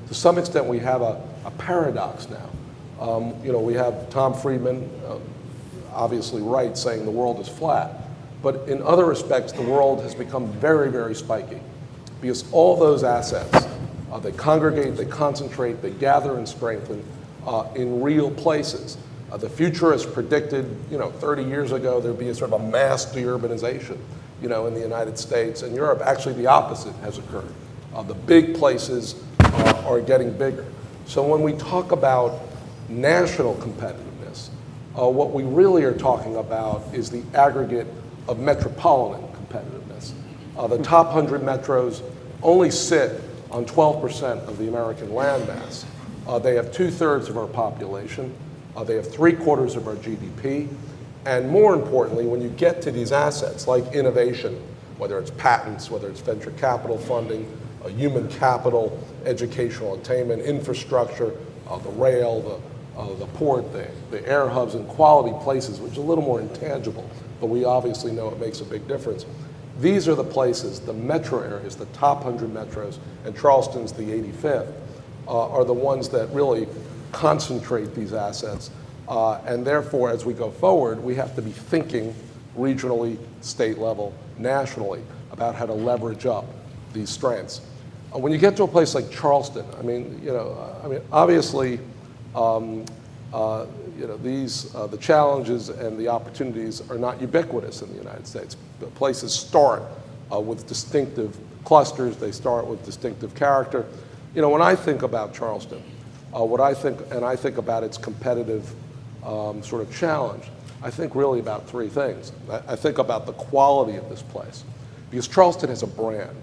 to some extent we have a paradox now. We have Tom Friedman, obviously right, saying the world is flat. But in other respects, the world has become very, very spiky because all those assets, they congregate, they concentrate, they gather and strengthen in real places. The futurists predicted, 30 years ago there'd be a sort of a mass deurbanization, in the United States and Europe. Actually, the opposite has occurred. The big places are getting bigger. So when we talk about national competitiveness, what we really are talking about is the aggregate of metropolitan competitiveness. The top 100 metros only sit on 12% of the American landmass. They have 2/3 of our population. They have 3/4 of our GDP. And more importantly, when you get to these assets like innovation, whether it's patents, whether it's venture capital funding, human capital, educational attainment, infrastructure, the rail, the port, the air hubs, and quality places, which is a little more intangible, but we obviously know it makes a big difference. These are the places, the metro areas, the top 100 metros, and Charleston's the 85th, are the ones that really concentrate these assets. And therefore, as we go forward, we have to be thinking regionally, state level, nationally, about how to leverage up these strengths. When you get to a place like Charleston, obviously, the challenges and the opportunities are not ubiquitous in the United States. The places start with distinctive clusters. They start with distinctive character. When I think about Charleston, I think about its competitive sort of challenge, I think really about three things. I think about the quality of this place, because Charleston has a brand.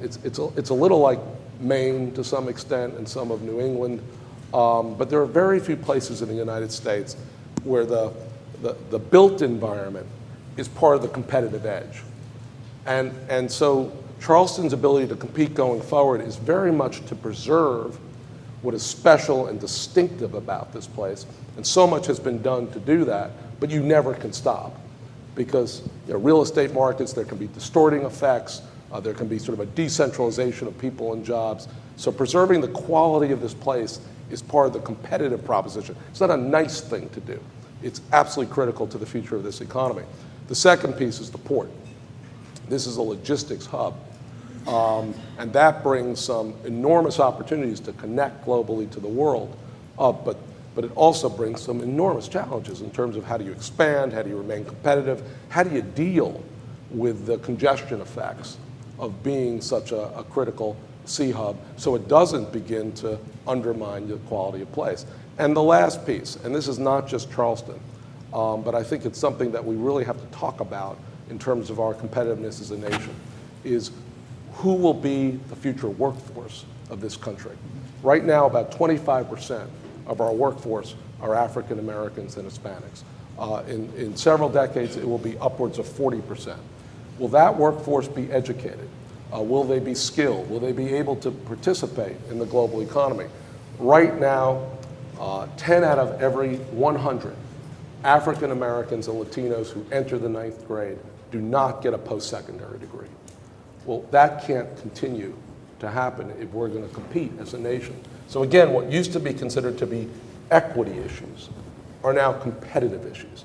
It's a little like Maine to some extent and some of New England, but there are very few places in the United States where the built environment is part of the competitive edge. And so Charleston's ability to compete going forward is very much to preserve what is special and distinctive about this place. And so much has been done to do that, but you never can stop. Because real estate markets, there can be distorting effects, there can be sort of a decentralization of people and jobs. So preserving the quality of this place is part of the competitive proposition. It's not a nice thing to do. It's absolutely critical to the future of this economy. The second piece is the port. This is a logistics hub. And that brings some enormous opportunities to connect globally to the world. But it also brings some enormous challenges in terms of how do you expand, how do you remain competitive, how do you deal with the congestion effects of being such a critical sea hub so it doesn't begin to undermine the quality of place. And the last piece, and this is not just Charleston, but I think it's something that we really have to talk about in terms of our competitiveness as a nation, is who will be the future workforce of this country. Right now, about 25% of our workforce are African Americans and Hispanics. In several decades, it will be upwards of 40%. Will that workforce be educated? Will they be skilled? Will they be able to participate in the global economy? Right now, 10 out of every 100 African Americans and Latinos who enter the 9th grade do not get a post-secondary degree. Well, that can't continue to happen if we're going to compete as a nation. So again, what used to be considered to be equity issues are now competitive issues.